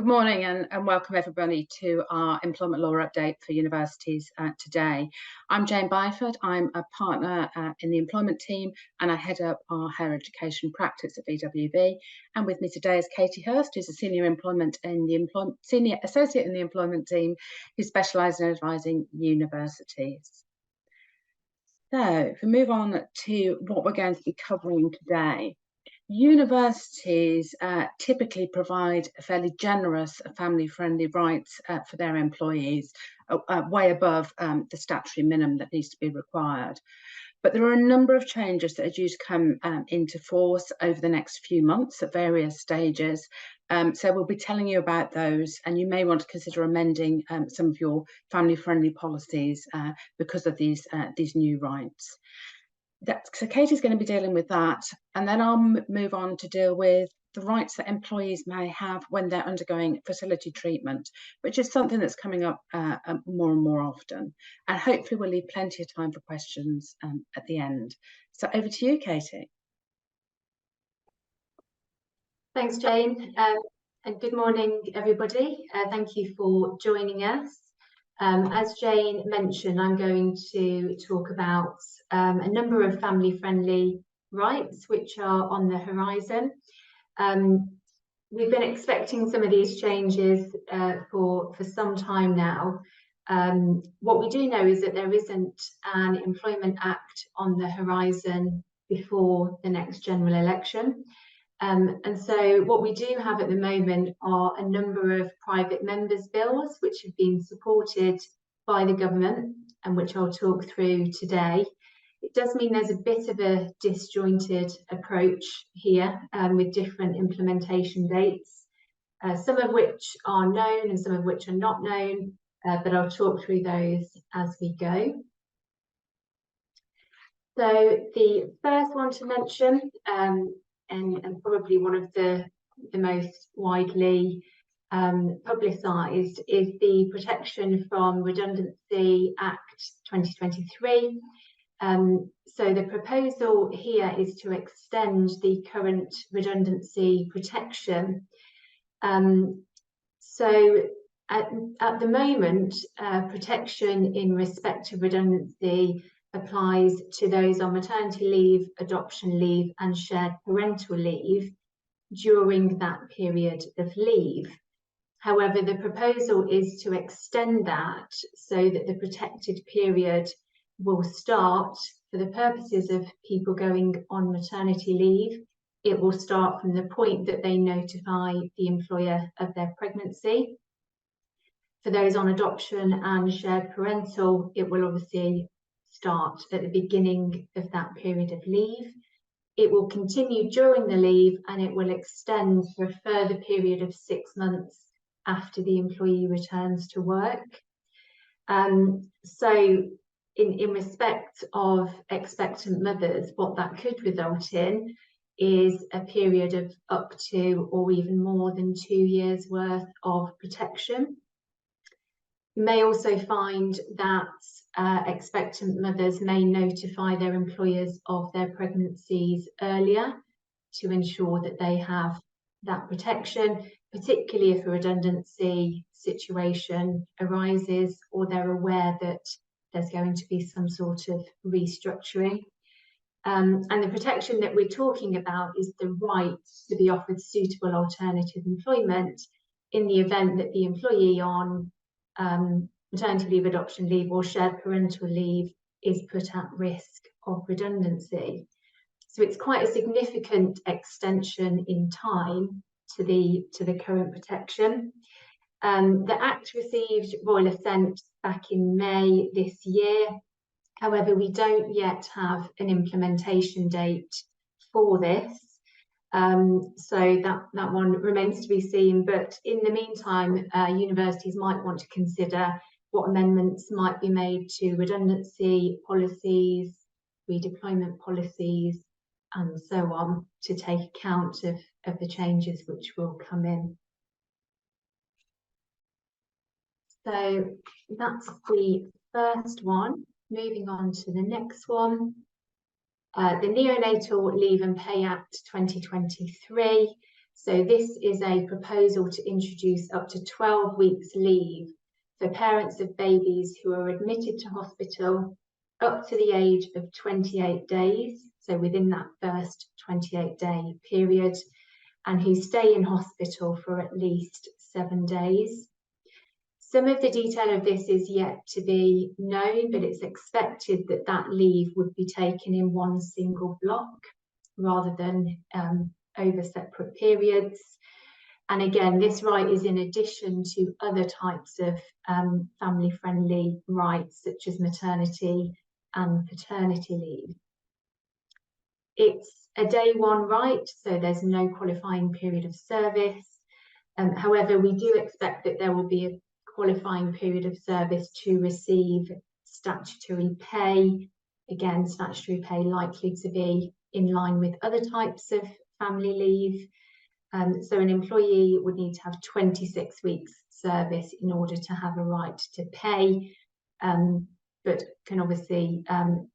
morning and welcome everybody to our employment law update for universities today. I'm Jane Byford. I'm a partner in the employment team and I head up our higher education practice at VWB. And with me today is Katie Hurst, who's a senior associate in the employment team who specialises in advising universities. So if we move on to what we're going to be covering today. Universities typically provide fairly generous family-friendly rights for their employees, way above the statutory minimum that needs to be required. But there are a number of changes that are due to come into force over the next few months at various stages. So we'll be telling you about those, and you may want to consider amending some of your family-friendly policies because of these new rights. So Katie's going to be dealing with that, and then I'll move on to deal with the rights that employees may have when they're undergoing fertility treatment, which is something that's coming up more and more often. And hopefully we'll leave plenty of time for questions at the end. So over to you, Katie. Thanks, Jane, and good morning, everybody. Thank you for joining us. As Jane mentioned, I'm going to talk about a number of family-friendly rights which are on the horizon. We've been expecting some of these changes for some time now. What we do know is that there isn't an Employment Act on the horizon before the next general election. And so what we do have at the moment are a number of private members' bills which have been supported by the government and which I'll talk through today. It does mean there's a bit of a disjointed approach here with different implementation dates, some of which are known and some of which are not known, but I'll talk through those as we go. So the first one to mention, and probably one of the most widely publicised, is the Protection from Redundancy Act 2023. So the proposal here is to extend the current redundancy protection. So at the moment, protection in respect of redundancy applies to those on maternity leave, adoption leave and shared parental leave during that period of leave. However, the proposal is to extend that so that the protected period will start, for the purposes of people going on maternity leave, it will start from the point that they notify the employer of their pregnancy. For those on adoption and shared parental, it will obviously start at the beginning of that period of leave. It will continue during the leave and it will extend for a further period of 6 months after the employee returns to work. So in respect of expectant mothers, what that could result in is a period of up to or even more than 2 years worth of protection. You may also find that expectant mothers may notify their employers of their pregnancies earlier to ensure that they have that protection, particularly if a redundancy situation arises or they're aware that there's going to be some sort of restructuring. And the protection that we're talking about is the right to be offered suitable alternative employment in the event that the employee on maternity leave, adoption leave or shared parental leave is put at risk of redundancy. So it's quite a significant extension in time to the current protection. The Act received royal assent back in May this year. However, we don't yet have an implementation date for this. So that one remains to be seen. But in the meantime, universities might want to consider what amendments might be made to redundancy policies, redeployment policies, and so on to take account of the changes which will come in. So that's the first one. Moving on to the next one. The Neonatal Leave and Pay Act 2023. So this is a proposal to introduce up to 12 weeks leave for parents of babies who are admitted to hospital up to the age of 28 days, so within that first 28-day period, and who stay in hospital for at least 7 days. Some of the detail of this is yet to be known, but it's expected that that leave would be taken in one single block rather than over separate periods. And again, this right is in addition to other types of family-friendly rights, such as maternity and paternity leave. It's a day one right, so there's no qualifying period of service. However, we do expect that there will be a qualifying period of service to receive statutory pay. Again, statutory pay likely to be in line with other types of family leave. So an employee would need to have 26 weeks service in order to have a right to pay, but can obviously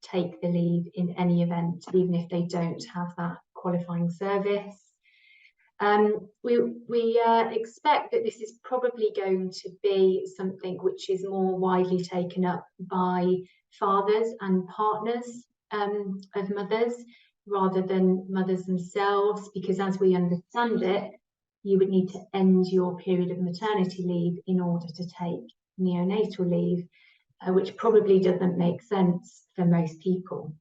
take the leave in any event, even if they don't have that qualifying service. We expect that this is probably going to be something which is more widely taken up by fathers and partners of mothers rather than mothers themselves, because as we understand it, you would need to end your period of maternity leave in order to take neonatal leave, which probably doesn't make sense for most people.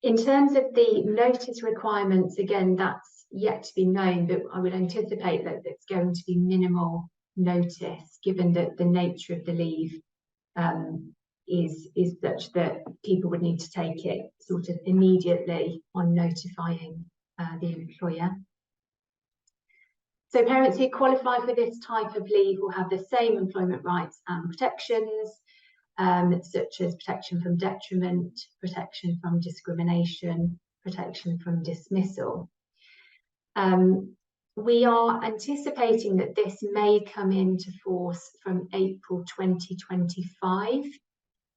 In terms of the notice requirements, again, that's yet to be known, but I would anticipate that it's going to be minimal notice, given that the nature of the leave is such that people would need to take it sort of immediately on notifying the employer. So parents who qualify for this type of leave will have the same employment rights and protections, such as protection from detriment, protection from discrimination, protection from dismissal. We are anticipating that this may come into force from April 2025,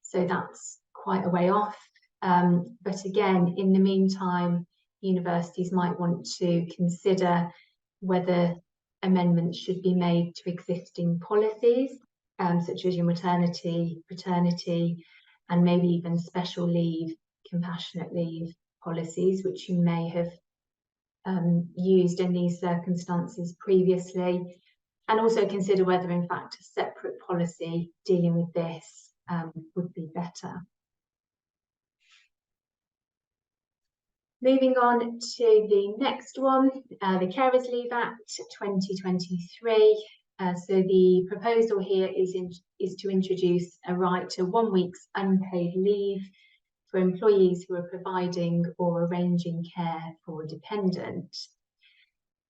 so that's quite a way off. But again, in the meantime, universities might want to consider whether amendments should be made to existing policies, such as your maternity, paternity, and maybe even special leave, compassionate leave policies, which you may have used in these circumstances previously, and also consider whether in fact a separate policy dealing with this would be better. Moving on to the next one, the Carers Leave Act 2023. So the proposal here is to introduce a right to 1 week's unpaid leave for employees who are providing or arranging care for a dependent.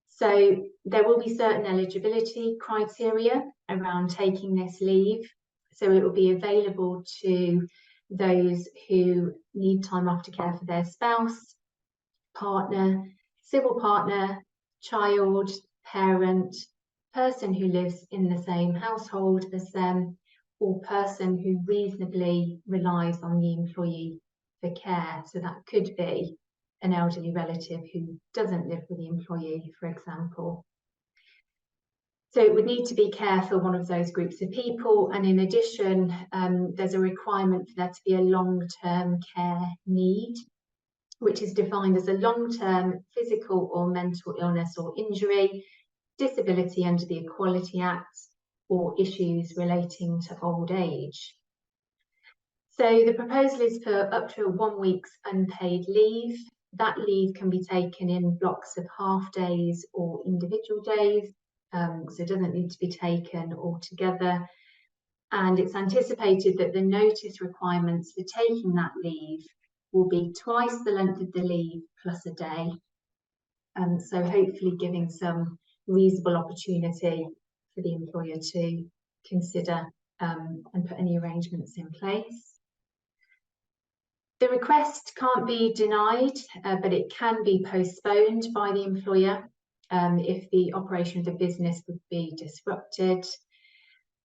So there will be certain eligibility criteria around taking this leave. So it will be available to those who need time off to care for their spouse, partner, civil partner, child, parent, person who lives in the same household as them, or person who reasonably relies on the employee for care. So that could be an elderly relative who doesn't live with the employee, for example. So it would need to be care for one of those groups of people. And in addition, there's a requirement for there to be a long-term care need, which is defined as a long-term physical or mental illness or injury, disability under the Equality Act, or issues relating to old age. So the proposal is for up to 1 week's unpaid leave. That leave can be taken in blocks of half days or individual days, so it doesn't need to be taken all together. And it's anticipated that the notice requirements for taking that leave will be twice the length of the leave plus a day. So hopefully giving some reasonable opportunity for the employer to consider and put any arrangements in place. The request can't be denied, but it can be postponed by the employer if the operation of the business would be disrupted.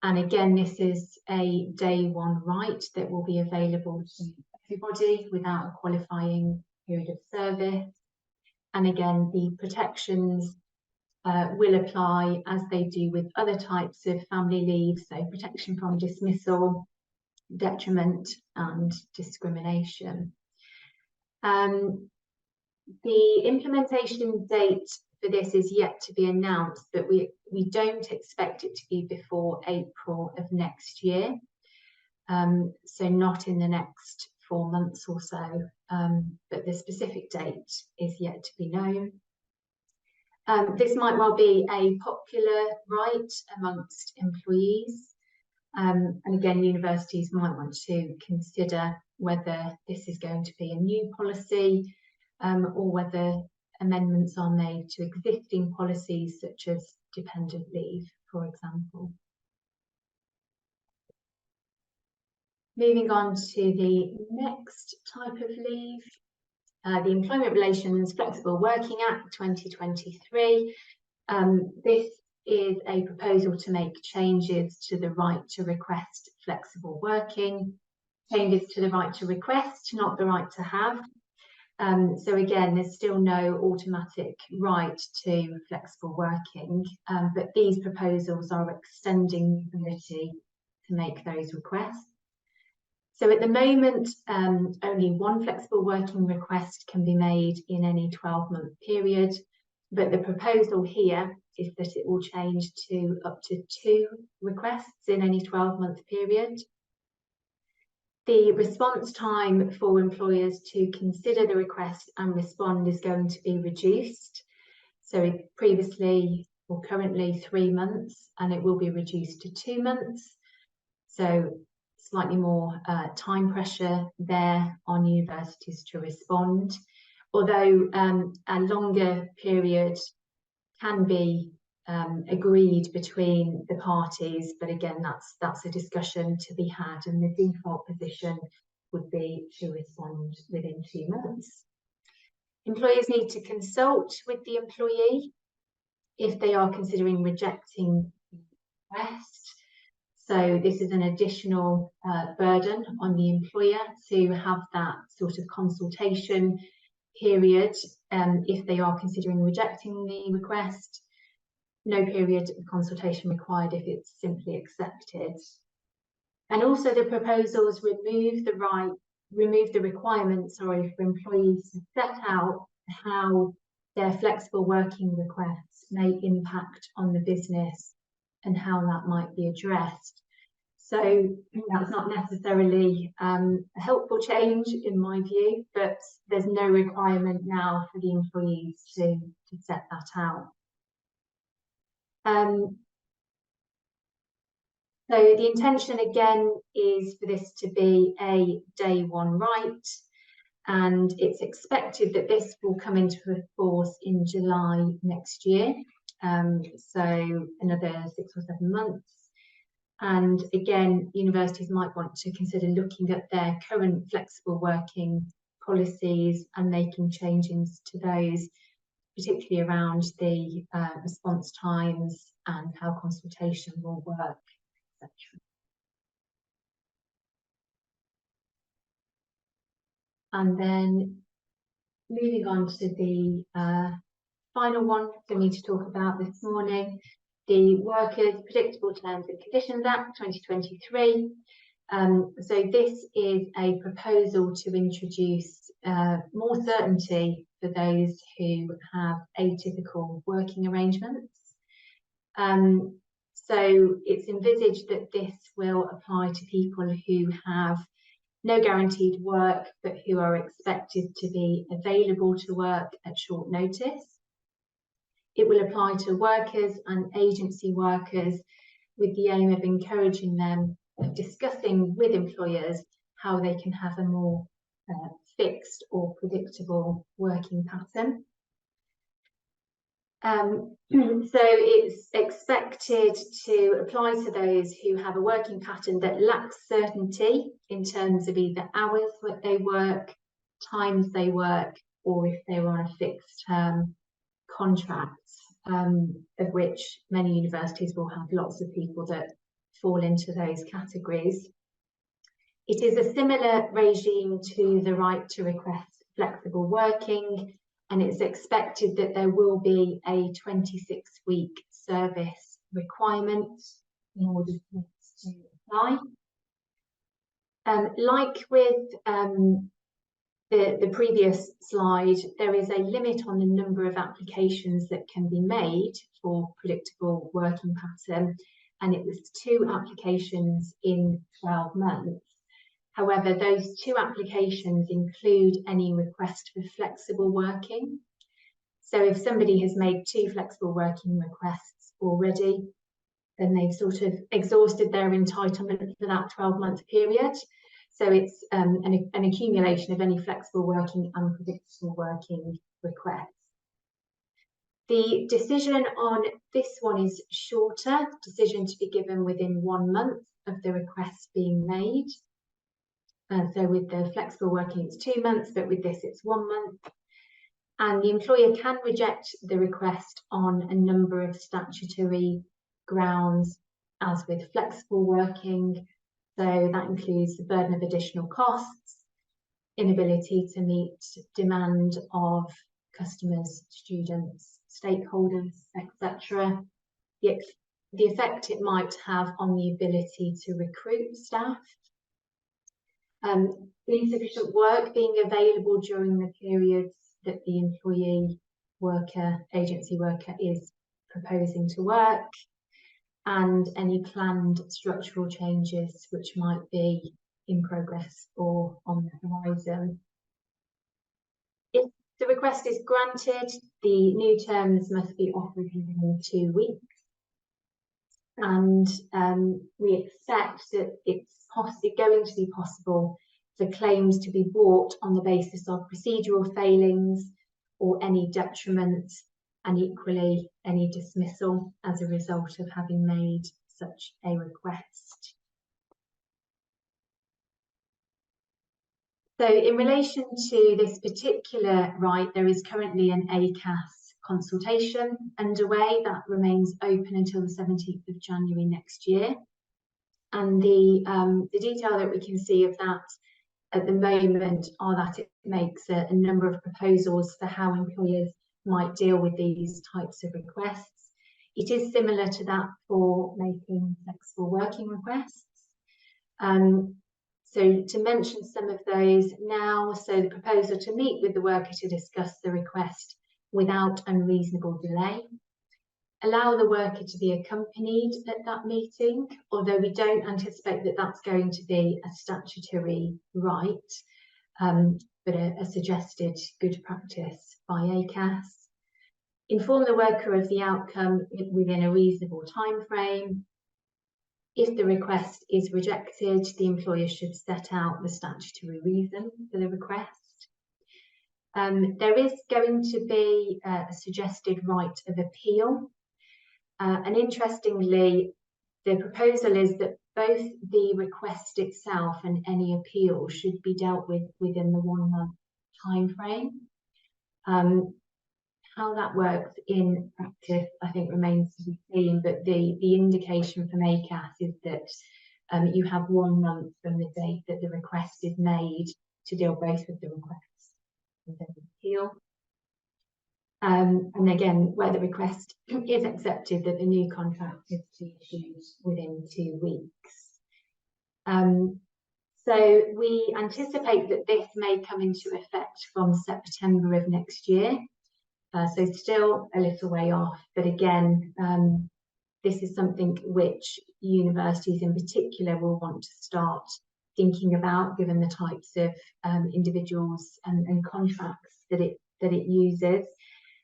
And again, this is a day one right that will be available to everybody without a qualifying period of service. And again, the protections will apply as they do with other types of family leave, so protection from dismissal, detriment and discrimination. The implementation date for this is yet to be announced, but we don't expect it to be before April of next year. So not in the next 4 months or so, but the specific date is yet to be known. This might well be a popular right amongst employees. And again, universities might want to consider whether this is going to be a new policy or whether amendments are made to existing policies such as dependent leave, for example. Moving on to the next type of leave, the Employment Relations Flexible Working Act 2023. This is a proposal to make changes to the right to request flexible working, changes to the right to request, not the right to have. So again, there's still no automatic right to flexible working, but these proposals are extending the ability to make those requests. So at the moment, only one flexible working request can be made in any 12-month period, but the proposal here is that it will change to up to 2 requests in any 12-month period. The response time for employers to consider the request and respond is going to be reduced. So previously or currently 3 months, and it will be reduced to 2 months. So slightly more time pressure there on universities to respond, although a longer period can be agreed between the parties, but again, that's a discussion to be had, and the default position would be to respond within 2 months. Employers need to consult with the employee if they are considering rejecting the request. So this is an additional burden on the employer to have that sort of consultation period if they are considering rejecting the request. No period of consultation required if it's simply accepted. And also the proposals remove the requirement, for employees to set out how their flexible working requests may impact on the business and how that might be addressed. So that's not necessarily a helpful change in my view, but there's no requirement now for the employees to set that out. So the intention again is for this to be a day 1 right, and it's expected that this will come into force in July next year, so another 6 or 7 months. And again, universities might want to consider looking at their current flexible working policies and making changes to those, particularly around the response times and how consultation will work, etc. And then moving on to the final one for me to talk about this morning, the Workers' Predictable Terms and Conditions Act 2023. So this is a proposal to introduce more certainty for those who have atypical working arrangements. So it's envisaged that this will apply to people who have no guaranteed work, but who are expected to be available to work at short notice. It will apply to workers and agency workers with the aim of encouraging them, discussing with employers how they can have a more fixed or predictable working pattern. So it's expected to apply to those who have a working pattern that lacks certainty in terms of either hours that they work, times they work, or if they were on a fixed term contract, of which many universities will have lots of people that fall into those categories. It is a similar regime to the right to request flexible working, and it's expected that there will be a 26-week service requirement in order for this to apply. Like with the previous slide, there is a limit on the number of applications that can be made for predictable working pattern, and it was 2 applications in 12 months. However, those 2 applications include any request for flexible working. So if somebody has made 2 flexible working requests already, then they've sort of exhausted their entitlement for that 12-month period. So it's an accumulation of any flexible working and predictable working requests. The decision on this one is shorter, decision to be given within 1 month of the request being made. So with the flexible working, it's 2 months, but with this, it's 1 month. And the employer can reject the request on a number of statutory grounds, as with flexible working. So that includes the burden of additional costs, inability to meet demand of customers, students, stakeholders, etc. The effect it might have on the ability to recruit staff. Insufficient work being available during the periods that the employee worker, agency worker is proposing to work, and any planned structural changes which might be in progress or on the horizon. If the request is granted, the new terms must be offered within 2 weeks. And we expect that it's going to be possible for claims to be brought on the basis of procedural failings or any detriment, and equally any dismissal as a result of having made such a request. So in relation to this particular right, there is currently an ACAS consultation underway that remains open until the 17th of January next year. And the detail that we can see of that at the moment are that it makes a number of proposals for how employers might deal with these types of requests. It is similar to that for making flexible working requests. So to mention some of those now, so the proposal to meet with the worker to discuss the request without unreasonable delay. Allow the worker to be accompanied at that meeting, although we don't anticipate that that's going to be a statutory right, but a suggested good practice by ACAS. Inform the worker of the outcome within a reasonable time frame. If the request is rejected, the employer should set out the statutory reason for the request. There is going to be a suggested right of appeal. And interestingly, the proposal is that both the request itself and any appeal should be dealt with within the 1 month time frame. How that works in practice, I think, remains to be seen, but the indication from ACAS is that you have 1 month from the date that the request is made to deal both with the request and the appeal. And again, where the request is accepted, that the new contract is to be issued within 2 weeks. So we anticipate that this may come into effect from September of next year. So still a little way off, but again, this is something which universities in particular will want to start thinking about, given the types of individuals and contracts that it uses.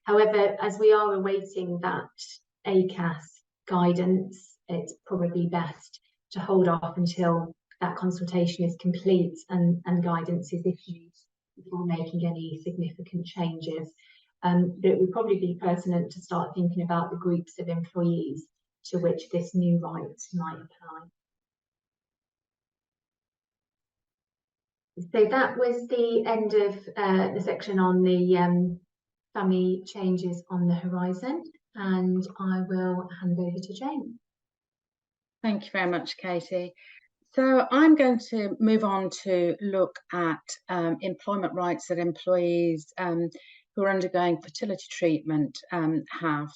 However, as we are awaiting that ACAS guidance, it's probably best to hold off until that consultation is complete and guidance is issued before making any significant changes. But it would probably be pertinent to start thinking about the groups of employees to which this new right might apply. So that was the end of the section on the family changes on the horizon, and I will hand over to Jane. Thank you very much, Katie. So I'm going to move on to look at employment rights that employees who are undergoing fertility treatment have.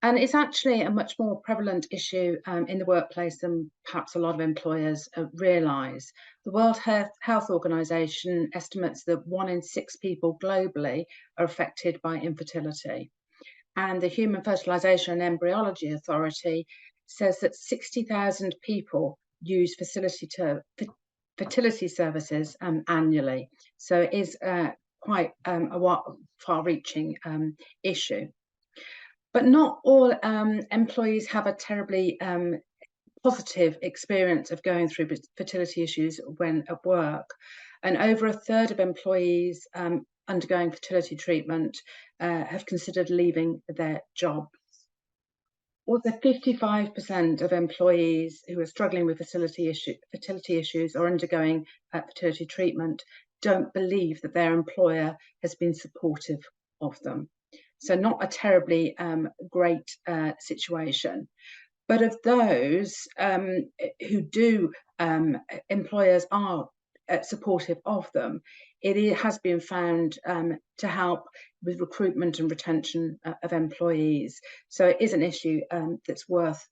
And it's actually a much more prevalent issue in the workplace than perhaps a lot of employers realise. The World Health Organization estimates that 1 in 6 people globally are affected by infertility. And the Human Fertilisation and Embryology Authority says that 60,000 people use fertility services annually. So it is quite a far-reaching issue. But not all employees have a terribly positive experience of going through fertility issues when at work. And over a third of employees undergoing fertility treatment have considered leaving their jobs. Also, 55% of employees who are struggling with fertility issues or undergoing fertility treatment don't believe that their employer has been supportive of them. So not a terribly great situation. But of those who do, employers are supportive of them, it has been found to help with recruitment and retention of employees. So it is an issue that's worth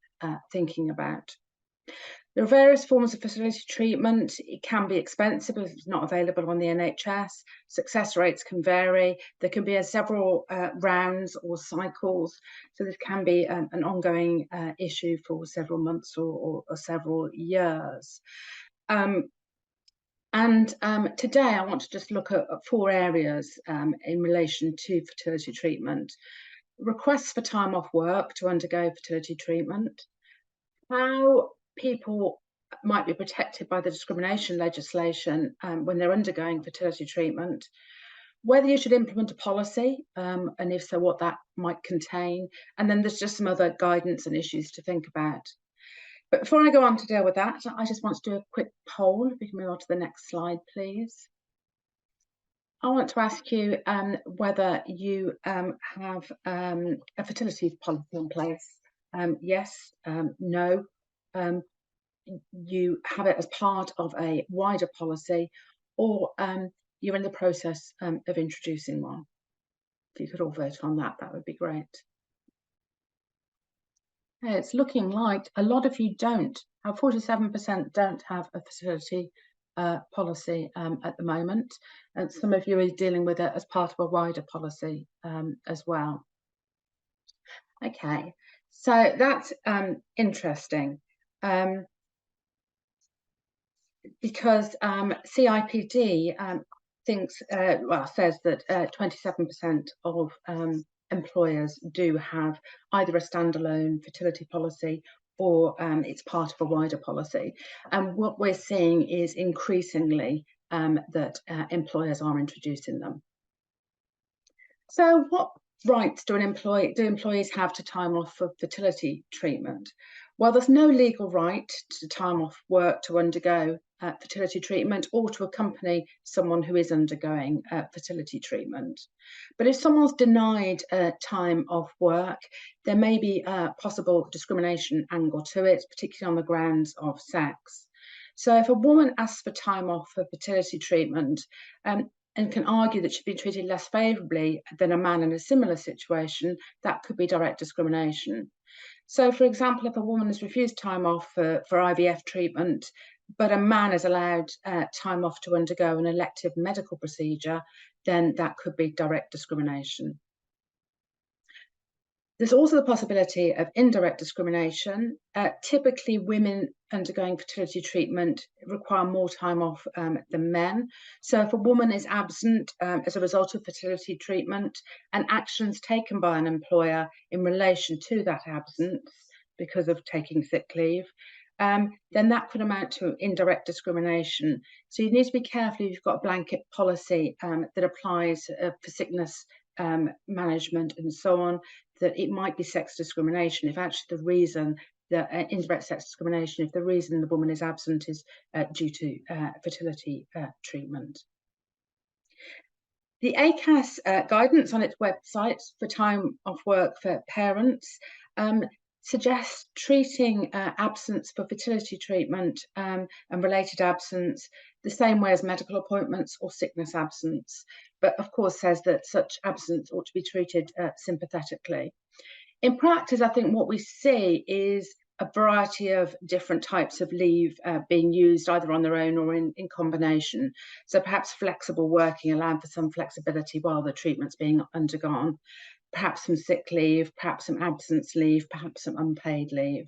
thinking about. There are various forms of fertility treatment. It can be expensive if it's not available on the NHS. Success rates can vary. There can be several rounds or cycles. So this can be an ongoing issue for several months or several years. Today I want to just look at 4 areas in relation to fertility treatment. Requests for time off work to undergo fertility treatment. How people might be protected by the discrimination legislation when they're undergoing fertility treatment, whether you should implement a policy, and if so, what that might contain, and then there's just some other guidance and issues to think about. But before I go on to deal with that, I just want to do a quick poll. If we can move on to the next slide, please. I want to ask you whether you have a fertility policy in place. Yes, no, you have it as part of a wider policy, or you're in the process of introducing one. If you could all vote on that, that would be great. It's looking like a lot of you don't. 47% don't have a fertility policy at the moment, and some of you are dealing with it as part of a wider policy as well. Okay, so that's interesting. Because CIPD says that 27% of employers do have either a standalone fertility policy or it's part of a wider policy. And what we're seeing is increasingly that employers are introducing them. So what rights do employees have to time off for fertility treatment? Well, there's no legal right to time off work to undergo fertility treatment or to accompany someone who is undergoing fertility treatment. But if someone's denied time off work, there may be a possible discrimination angle to it, particularly on the grounds of sex. So if a woman asks for time off for fertility treatment, and can argue that she'd be treated less favourably than a man in a similar situation, that could be direct discrimination. So, for example, if a woman is refused time off for IVF treatment, but a man is allowed time off to undergo an elective medical procedure, then that could be direct discrimination. There's also the possibility of indirect discrimination. Typically, women undergoing fertility treatment require more time off than men. So if a woman is absent as a result of fertility treatment and actions taken by an employer in relation to that absence because of taking sick leave, then that could amount to indirect discrimination. So you need to be careful if you've got a blanket policy that applies for sickness management and so on, that it might be sex discrimination if actually the reason that indirect sex discrimination if the reason the woman is absent is due to fertility treatment. The ACAS guidance on its website for time off work for parents suggests treating absence for fertility treatment and related absence the same way as medical appointments or sickness absence, but of course says that such absence ought to be treated sympathetically. In practice, I think what we see is a variety of different types of leave being used either on their own or in combination. So perhaps flexible working, allowing for some flexibility while the treatment's being undergone, perhaps some sick leave, perhaps some absence leave, perhaps some unpaid leave.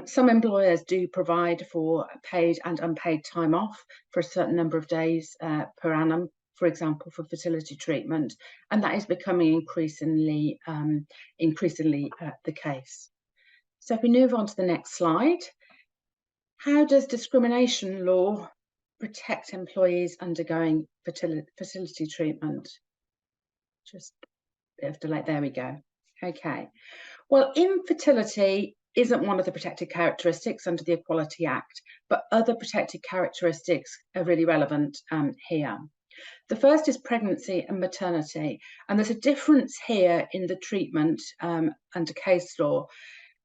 Some employers do provide for paid and unpaid time off for a certain number of days per annum, for example, for fertility treatment, and that is becoming increasingly the case. So if we move on to the next slide, how does discrimination law protect employees undergoing fertility treatment? Just a bit of delay, there we go. Okay, well, infertility isn't one of the protected characteristics under the Equality Act, but other protected characteristics are really relevant here. The first is pregnancy and maternity, and there's a difference here in the treatment under case law,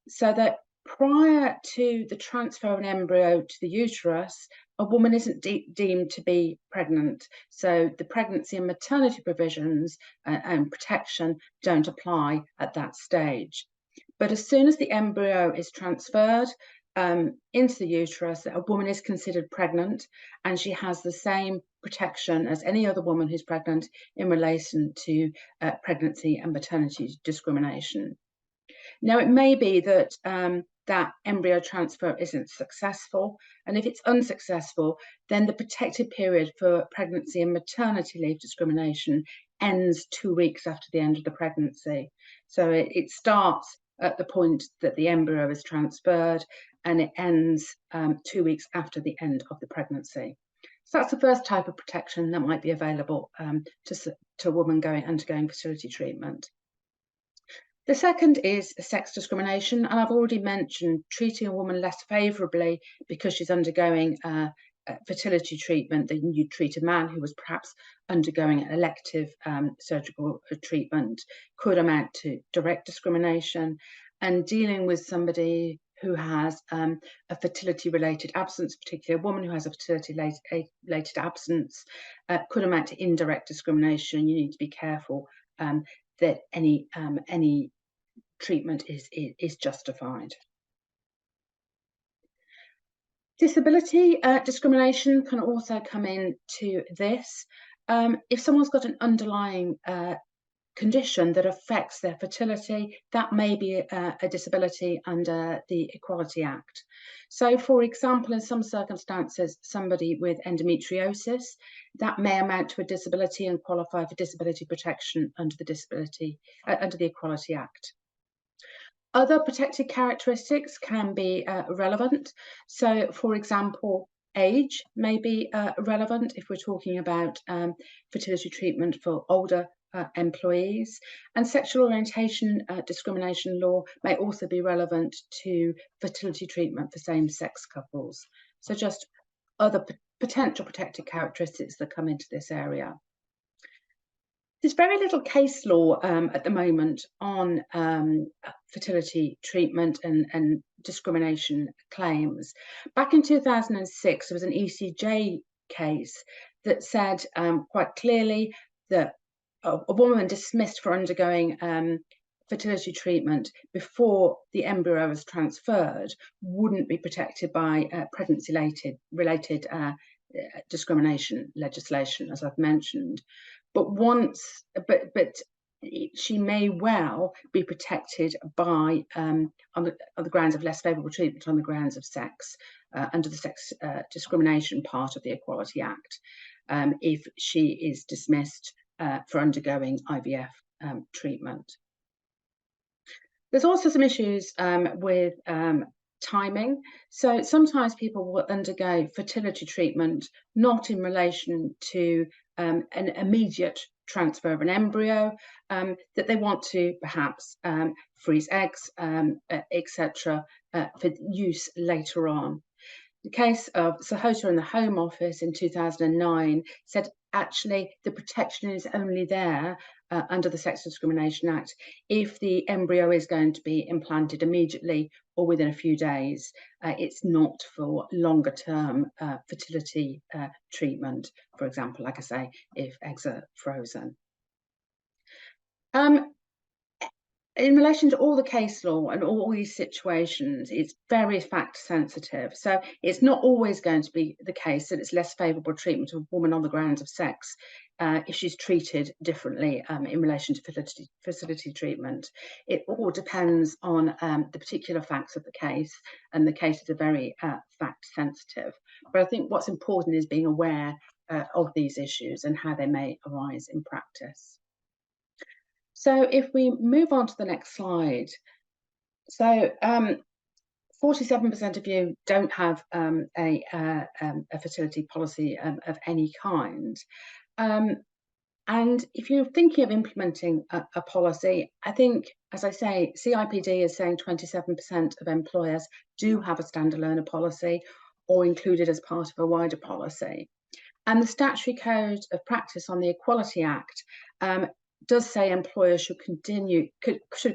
so that prior to the transfer of an embryo to the uterus, a woman isn't deemed to be pregnant. So the pregnancy and maternity provisions and protection don't apply at that stage. But as soon as the embryo is transferred into the uterus, a woman is considered pregnant, and she has the same protection as any other woman who's pregnant in relation to pregnancy and maternity discrimination. Now, it may be that that embryo transfer isn't successful, and if it's unsuccessful, then the protected period for pregnancy and maternity leave discrimination ends 2 weeks after the end of the pregnancy. So it starts at the point that the embryo is transferred, and it ends 2 weeks after the end of the pregnancy. So that's the first type of protection that might be available to a woman undergoing fertility treatment. The second is sex discrimination, and I've already mentioned treating a woman less favourably because she's undergoing fertility treatment than you treat a man who was perhaps undergoing an elective surgical treatment could amount to direct discrimination. And dealing with somebody who has a fertility-related absence, particularly a woman who has a fertility-related absence, could amount to indirect discrimination. You need to be careful that any treatment is justified. Disability discrimination can also come into this. If someone's got an underlying condition that affects their fertility, that may be a disability under the Equality Act. So, for example, in some circumstances, somebody with endometriosis, that may amount to a disability and qualify for disability protection under the Equality Act. Other protected characteristics can be relevant. So, for example, age may be relevant if we're talking about fertility treatment for older employees, and sexual orientation discrimination law may also be relevant to fertility treatment for same-sex couples. So just other potential protected characteristics that come into this area. There's very little case law at the moment on fertility treatment and discrimination claims. Back in 2006, there was an ECJ case that said quite clearly that a woman dismissed for undergoing fertility treatment before the embryo was transferred wouldn't be protected by pregnancy-related discrimination legislation, as I've mentioned. But she may well be protected by on the grounds of less favourable treatment on the grounds of sex under the sex discrimination part of the Equality Act if she is dismissed for undergoing IVF treatment. There's also some issues with timing. So sometimes people will undergo fertility treatment not in relation to an immediate transfer of an embryo, that they want to perhaps freeze eggs, etc., for use later on. The case of Sahota in the Home Office in 2009 said actually the protection is only there under the Sex Discrimination Act if the embryo is going to be implanted immediately or within a few days. It's not for longer term fertility treatment, for example, like I say, if eggs are frozen. In relation to all the case law and all these situations, it's very fact sensitive. So it's not always going to be the case that it's less favourable treatment of a woman on the grounds of sex if she's treated differently in relation to fertility treatment. It all depends on the particular facts of the case, and the cases are very fact sensitive. But I think what's important is being aware of these issues and how they may arise in practice. So if we move on to the next slide, so 47% of you don't have a fertility policy of any kind. And if you're thinking of implementing a policy, I think, as I say, CIPD is saying 27% of employers do have a standalone policy or included as part of a wider policy. And the Statutory Code of Practice on the Equality Act does say employers should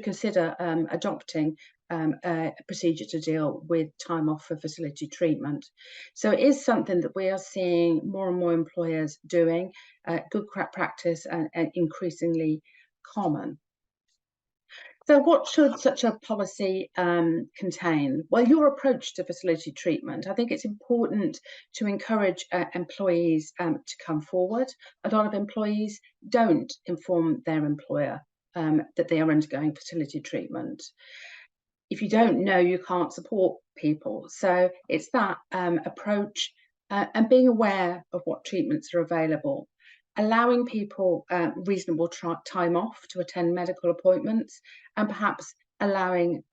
consider adopting a procedure to deal with time off for fertility treatment. So it is something that we are seeing more and more employers doing, good practice and increasingly common. So what should such a policy contain? Well, your approach to fertility treatment, I think it's important to encourage employees to come forward. A lot of employees don't inform their employer that they are undergoing fertility treatment. If you don't know, you can't support people. So it's that approach and being aware of what treatments are available. Allowing people reasonable time off to attend medical appointments, and perhaps allowing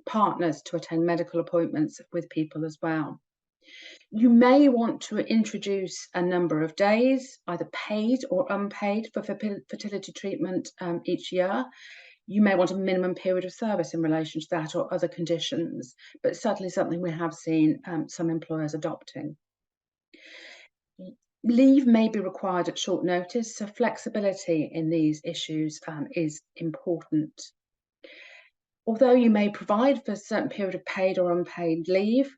partners to attend medical appointments with people as well. You may want to introduce a number of days, either paid or unpaid, for fertility treatment each year. You may want a minimum period of service in relation to that or other conditions, but certainly something we have seen some employers adopting. Leave may be required at short notice, so flexibility in these issues is important. Although you may provide for a certain period of paid or unpaid leave,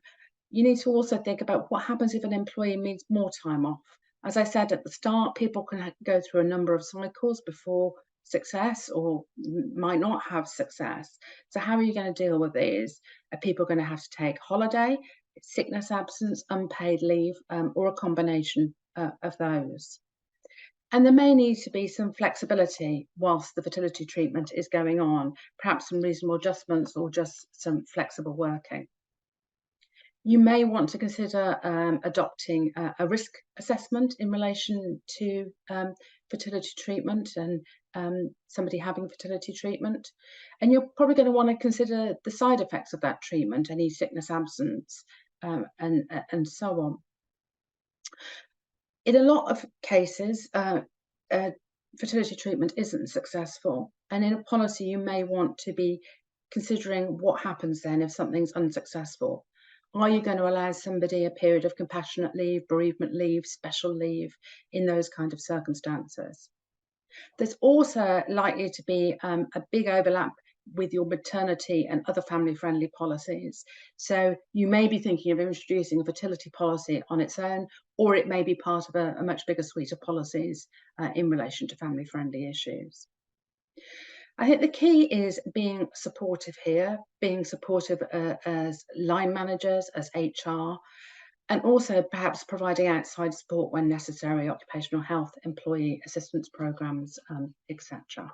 you need to also think about what happens if an employee needs more time off. As I said at the start, people can go through a number of cycles before success or might not have success. So how are you going to deal with these? Are people going to have to take holiday, sickness absence, unpaid leave, or a combination of those? And there may need to be some flexibility whilst the fertility treatment is going on, perhaps some reasonable adjustments or just some flexible working. You may want to consider adopting a risk assessment in relation to fertility treatment and somebody having fertility treatment. And you're probably going to want to consider the side effects of that treatment, any sickness absence, and so on. In a lot of cases, fertility treatment isn't successful. And in a policy, you may want to be considering what happens then if something's unsuccessful. Are you going to allow somebody a period of compassionate leave, bereavement leave, special leave in those kind of circumstances? There's also likely to be a big overlap with your maternity and other family-friendly policies. So you may be thinking of introducing a fertility policy on its own, or it may be part of a much bigger suite of policies in relation to family-friendly issues. I think the key is being supportive here, being supportive as line managers, as HR, and also perhaps providing outside support when necessary, occupational health, employee assistance programs, etc.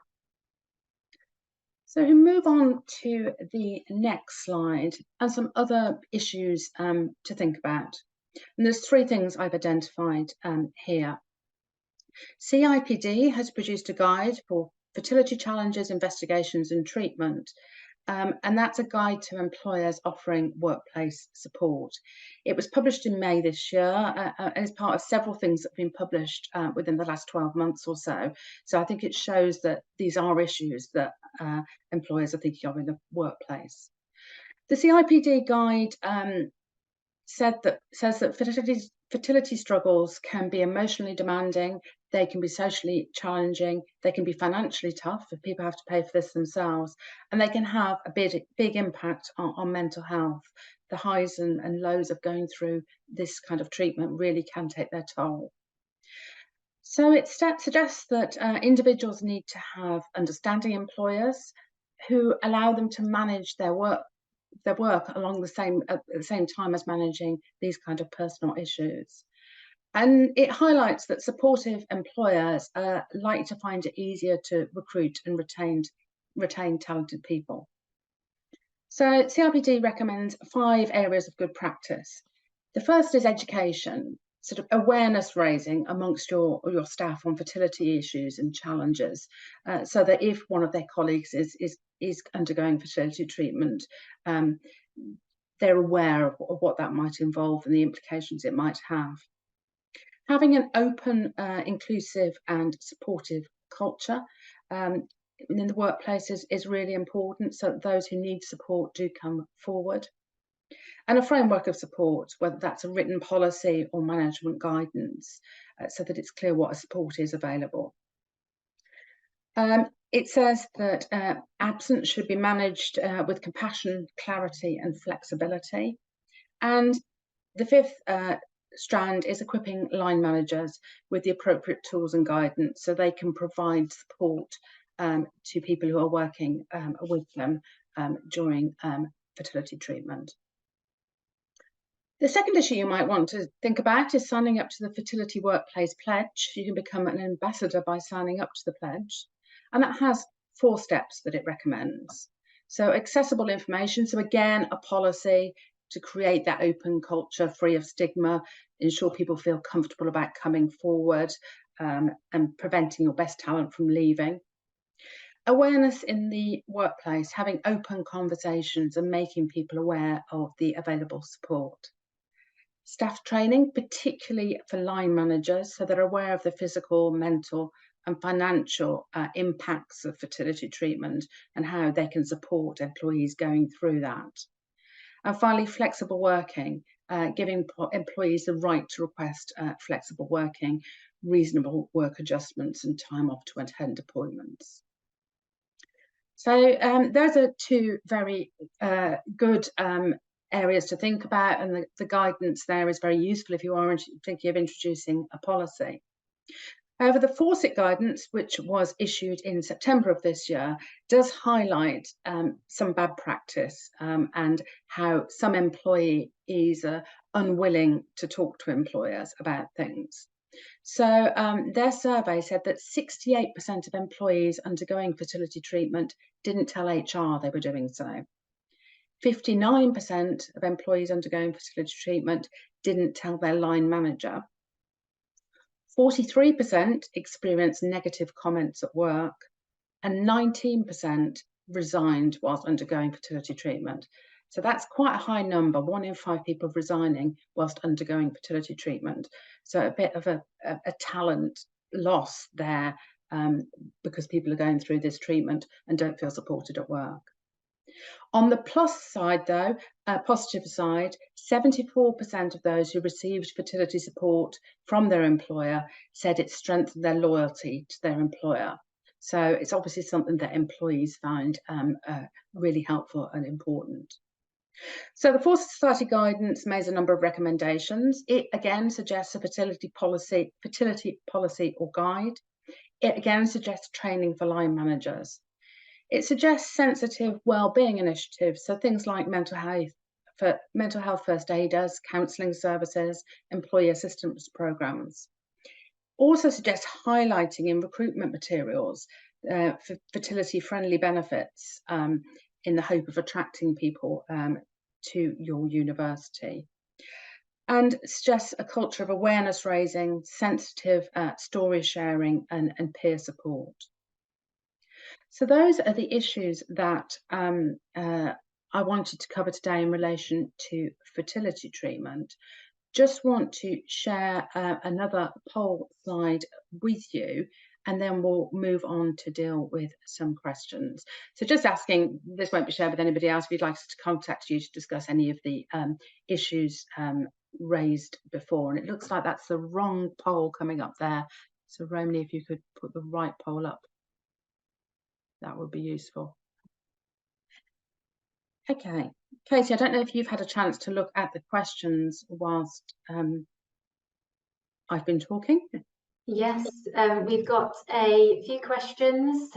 So we move on to the next slide and some other issues to think about. And there's three things I've identified here. CIPD has produced a guide for fertility challenges, investigations and treatment. And that's a guide to employers offering workplace support. It was published in May this year and is part of several things that have been published within the last 12 months or so. So I think it shows that these are issues that employers are thinking of in the workplace. The CIPD guide says that fertility struggles can be emotionally demanding, they can be socially challenging, they can be financially tough if people have to pay for this themselves, and they can have a big impact on mental health. The highs and lows of going through this kind of treatment really can take their toll. So it suggests that individuals need to have understanding employers who allow them to manage their work along at the same time as managing these kind of personal issues. And it highlights that supportive employers are likely to find it easier to recruit and retain talented people. So CRPD recommends 5 areas of good practice. The first is education, sort of awareness raising amongst your staff on fertility issues and challenges, so that if one of their colleagues is undergoing fertility treatment, they're aware of what that might involve and the implications it might have. Having an open, inclusive and supportive culture in the workplace is really important, so that those who need support do come forward. And a framework of support, whether that's a written policy or management guidance, so that it's clear what a support is available. It says that absence should be managed with compassion, clarity and flexibility. And the 5th strand is equipping line managers with the appropriate tools and guidance so they can provide support to people who are working with them during fertility treatment. The second issue you might want to think about is signing up to the Fertility Workplace Pledge. You can become an ambassador by signing up to the pledge, and that has 4 steps that it recommends. So accessible information, so again, a policy to create that open culture free of stigma, ensure people feel comfortable about coming forward and preventing your best talent from leaving. Awareness in the workplace, having open conversations and making people aware of the available support. Staff training, particularly for line managers, so they're aware of the physical, mental and financial impacts of fertility treatment and how they can support employees going through that. And finally, flexible working, giving employees the right to request flexible working, reasonable work adjustments and time off to attend appointments. So those are 2 very good areas to think about, and the guidance there is very useful if you are thinking of introducing a policy. However, the Fawcett guidance, which was issued in September of this year, does highlight some bad practice and how some employees are unwilling to talk to employers about things. So their survey said that 68% of employees undergoing fertility treatment didn't tell HR they were doing so. 59% of employees undergoing fertility treatment didn't tell their line manager. 43% experienced negative comments at work, and 19% resigned whilst undergoing fertility treatment. So that's quite a high number, 1 in 5 people resigning whilst undergoing fertility treatment. So a bit of a talent loss there because people are going through this treatment and don't feel supported at work. On the plus side, though, positive side, 74% of those who received fertility support from their employer said it strengthened their loyalty to their employer. So it's obviously something that employees find really helpful and important. So the Forced Society guidance makes a number of recommendations. It again suggests a fertility policy or guide. It again suggests training for line managers. It suggests sensitive wellbeing initiatives, so things like mental health first aiders, counselling services, employee assistance programs. Also suggests highlighting in recruitment materials for fertility-friendly benefits in the hope of attracting people to your university. And suggests a culture of awareness raising, sensitive story sharing and peer support. So those are the issues that I wanted to cover today in relation to fertility treatment. Just want to share another poll slide with you and then we'll move on to deal with some questions. So just asking, this won't be shared with anybody else, if you'd like us to contact you to discuss any of the issues raised before. And it looks like that's the wrong poll coming up there. So Romany, if you could put the right poll up, that would be useful. Okay, Katie, I don't know if you've had a chance to look at the questions whilst I've been talking. Yes, we've got a few questions,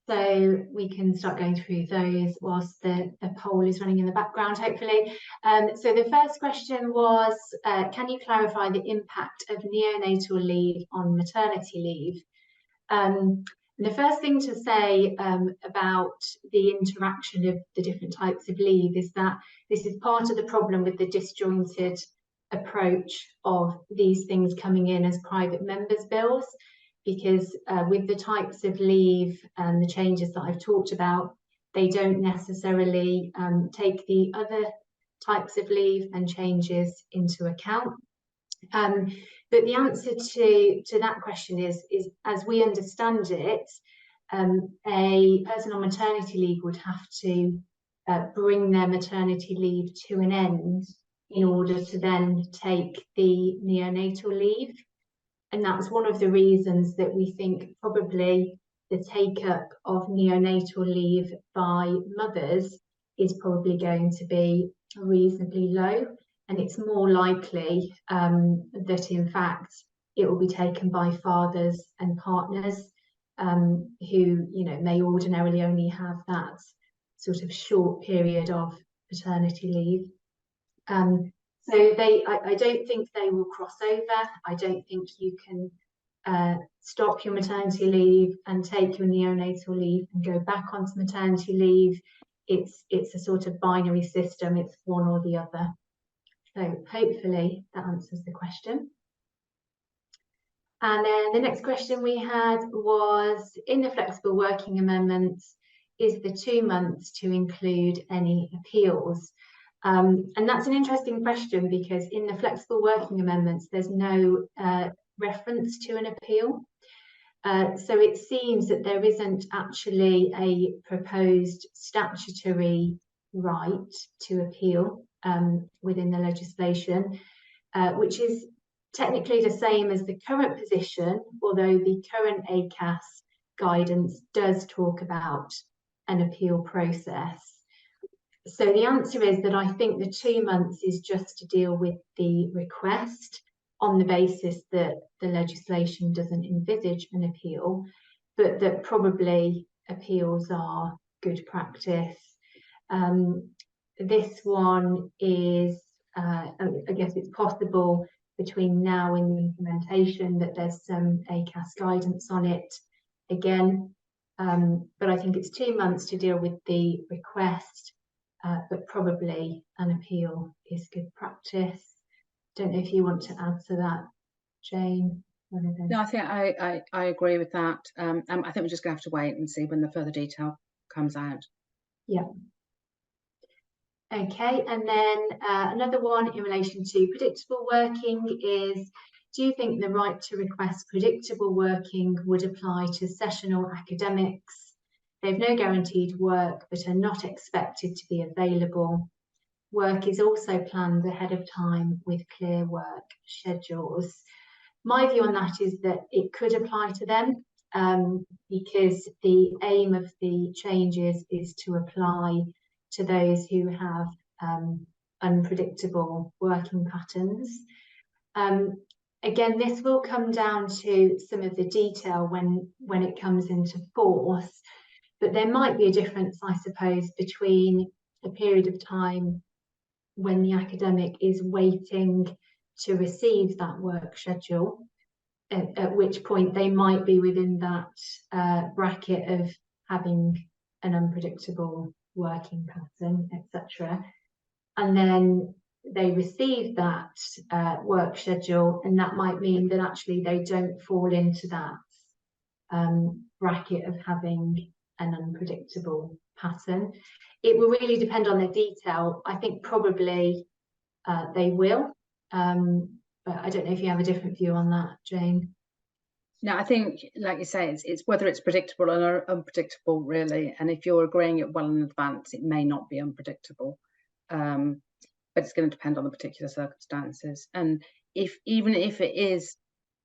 so we can start going through those whilst the poll is running in the background, hopefully. So the first question was, can you clarify the impact of neonatal leave on maternity leave? The first thing to say about the interaction of the different types of leave is that this is part of the problem with the disjointed approach of these things coming in as private members' bills, because with the types of leave and the changes that I've talked about, they don't necessarily take the other types of leave and changes into account. But the answer to that question is as we understand it, a person on maternity leave would have to bring their maternity leave to an end in order to then take the neonatal leave. And that's one of the reasons that we think probably the take-up of neonatal leave by mothers is probably going to be reasonably low. And it's more likely that, in fact, it will be taken by fathers and partners who, you know, may ordinarily only have that sort of short period of paternity leave. So I don't think they will cross over. I don't think you can stop your maternity leave and take your neonatal leave and go back onto maternity leave. It's a sort of binary system. It's one or the other. So hopefully that answers the question. And then the next question we had was, in the flexible working amendments, is the 2 months to include any appeals? And that's an interesting question, because in the flexible working amendments, there's no reference to an appeal. So it seems that there isn't actually a proposed statutory right to appeal within the legislation, which is technically the same as the current position, although the current ACAS guidance does talk about an appeal process. So the answer is that I think the 2 months is just to deal with the request on the basis that the legislation doesn't envisage an appeal, but that probably appeals are good practice. This one is, I guess it's possible between now and the implementation that there's some ACAS guidance on it again, but I think it's 2 months to deal with the request, but probably an appeal is good practice. Don't know if you want to add to that, Jane. No, I think I agree with that. I think we're just going to have to wait and see when the further detail comes out. Yeah. Okay, and then another one in relation to predictable working is, do you think the right to request predictable working would apply to sessional academics? They've no guaranteed work, but are not expected to be available. Work is also planned ahead of time with clear work schedules. My view on that is that it could apply to them, because the aim of the changes is to apply to those who have unpredictable working patterns. Again, this will come down to some of the detail when it comes into force, but there might be a difference, I suppose, between a period of time when the academic is waiting to receive that work schedule, at which point they might be within that bracket of having an unpredictable working pattern, etc. And then they receive that work schedule, and that might mean that actually they don't fall into that bracket of having an unpredictable pattern. It will really depend on the detail. I think probably they will, but I don't know if you have a different view on that, Jane. No, I think, like you say, it's whether it's predictable or unpredictable, really. And if you're agreeing it well in advance, it may not be unpredictable, but it's going to depend on the particular circumstances. And even if it is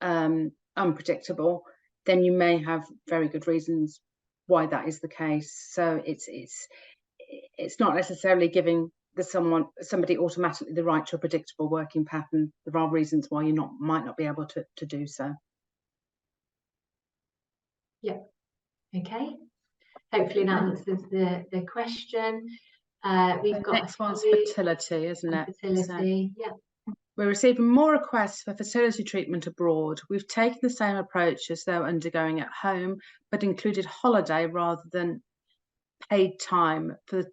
unpredictable, then you may have very good reasons why that is the case. So it's not necessarily giving somebody automatically the right to a predictable working pattern. There are reasons why you might not be able to do so. Yeah. Okay. Hopefully that answers the question. We've got next one's fertility, isn't it? Fertility, so, yeah. We're receiving more requests for fertility treatment abroad. We've taken the same approach as though undergoing at home, but included holiday rather than paid time for the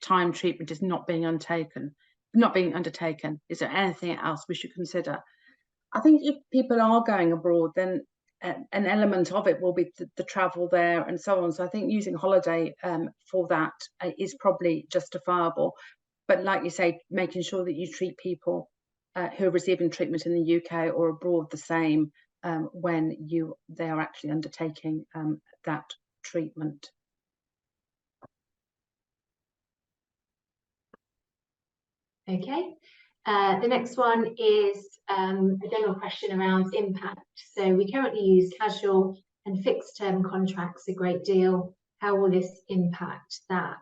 time treatment is not being undertaken. Is there anything else we should consider? I think if people are going abroad, then an element of it will be the travel there and so on. So I think using holiday for that is probably justifiable. But like you say, making sure that you treat people who are receiving treatment in the UK or abroad the same when they are actually undertaking that treatment. Okay. The next one is a general question around impact. So we currently use casual and fixed term contracts a great deal. How will this impact that?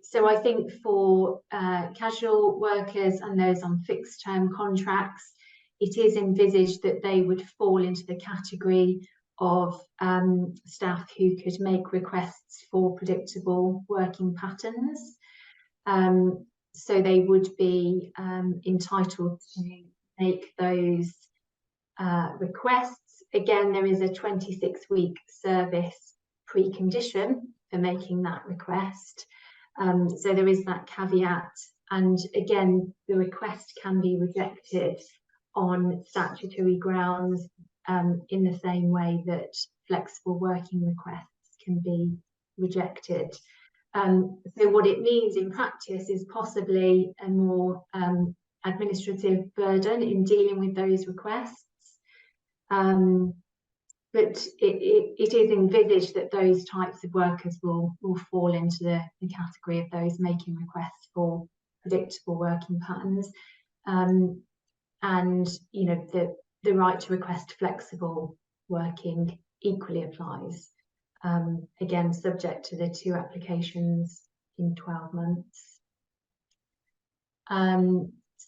So I think for casual workers and those on fixed term contracts, it is envisaged that they would fall into the category of staff who could make requests for predictable working patterns. So they would be entitled to make those requests. Again, there is a 26-week service precondition for making that request. So there is that caveat. And again, the request can be rejected on statutory grounds in the same way that flexible working requests can be rejected. So what it means in practice is possibly a more administrative burden in dealing with those requests. But it is envisaged that those types of workers will fall into the category of those making requests for predictable working patterns. And you know, the right to request flexible working equally applies. Again, subject to the 2 applications in 12 months.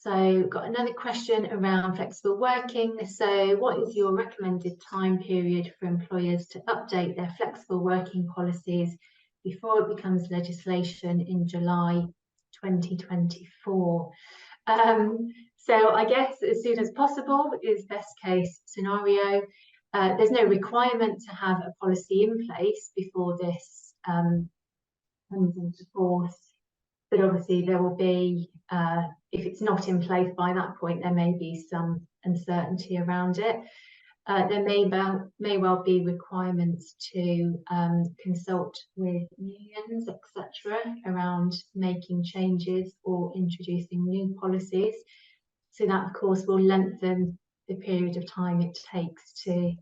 So got another question around flexible working. So what is your recommended time period for employers to update their flexible working policies before it becomes legislation in July 2024? So I guess as soon as possible is best case scenario. There's no requirement to have a policy in place before this comes into force, but obviously there will be, if it's not in place by that point, there may be some uncertainty around it. There may well be requirements to consult with unions, etc., around making changes or introducing new policies. So that, of course, will lengthen the period of time it takes to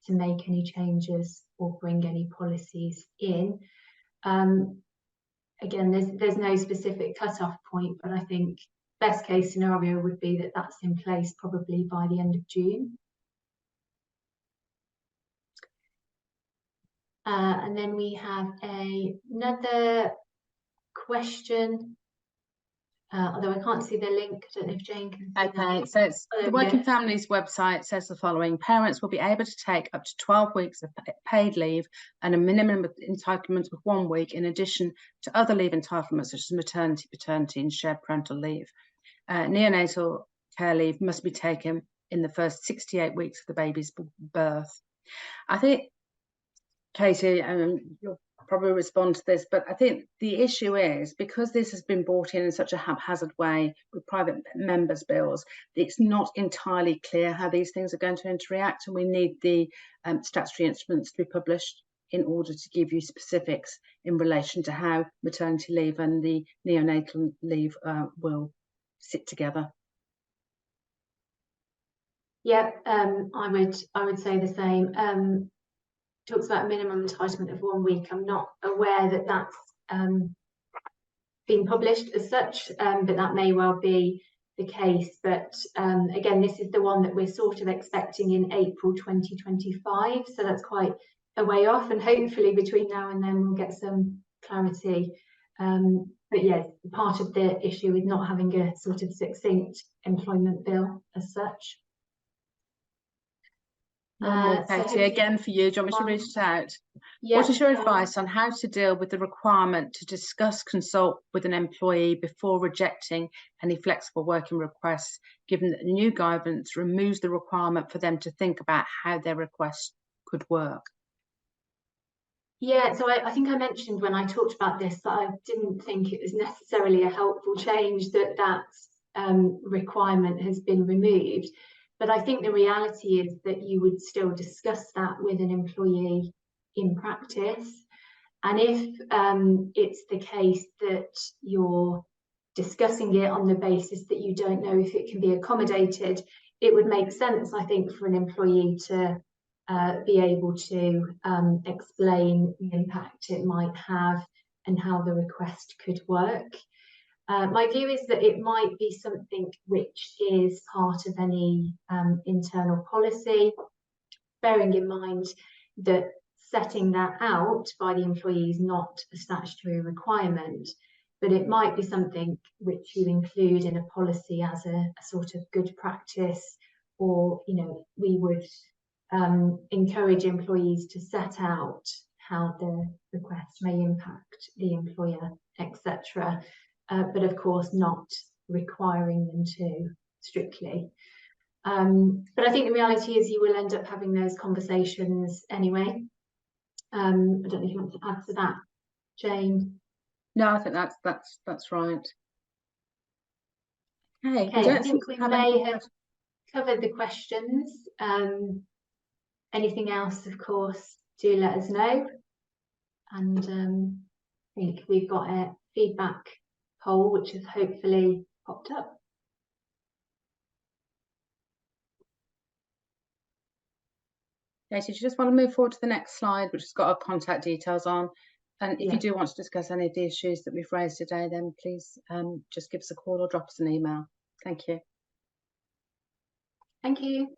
make any changes or bring any policies in. Again, there's no specific cut-off point, but I think best case scenario would be that that's in place probably by the end of June. And then we have another question. Although I can't see the link, I don't know if Jane can see Okay, that. so it's the Working Families website says the following: parents will be able to take up to 12 weeks of paid leave and a minimum of entitlement of 1 week in addition to other leave entitlements such as maternity, paternity and shared parental leave. Neonatal care leave must be taken in the first 68 weeks of the baby's birth. I think, Katie, you'll probably respond to this, but I think the issue is because this has been brought in such a haphazard way with private members' bills, it's not entirely clear how these things are going to interact, and we need the statutory instruments to be published in order to give you specifics in relation to how maternity leave and the neonatal leave will sit together. Yeah, I would say the same. Talks about minimum entitlement of 1 week. I'm not aware that that's been published as such, but that may well be the case. But again, this is the one that we're sort of expecting in April 2025, so that's quite a way off, and hopefully between now and then we'll get some clarity. But yes, part of the issue is not having a sort of succinct employment bill as such. One more, Katie, again for you. Do you want me to read it out? Yeah, what is your advice on how to deal with the requirement to discuss, consult with an employee before rejecting any flexible working requests, given that the new guidance removes the requirement for them to think about how their request could work? Yeah, so I think I mentioned when I talked about this that I didn't think it was necessarily a helpful change that requirement has been removed. But I think the reality is that you would still discuss that with an employee in practice. And if it's the case that you're discussing it on the basis that you don't know if it can be accommodated, it would make sense, I think, for an employee to be able to explain the impact it might have and how the request could work. My view is that it might be something which is part of any internal policy, bearing in mind that setting that out by the employee is not a statutory requirement, but it might be something which you include in a policy as a sort of good practice, or, you know, we would encourage employees to set out how the request may impact the employer, etc. But of course not requiring them to strictly. But I think the reality is you will end up having those conversations anyway. I don't know if you want to add to that, Jane. No, I think that's right. Okay, I think we may have covered the questions. Anything else, of course, do let us know. And I think we've got a feedback poll which has hopefully popped up. Okay, so you just want to move forward to the next slide, which has got our contact details on. And if you do want to discuss any of the issues that we've raised today, then please just give us a call or drop us an email. Thank you. Thank you.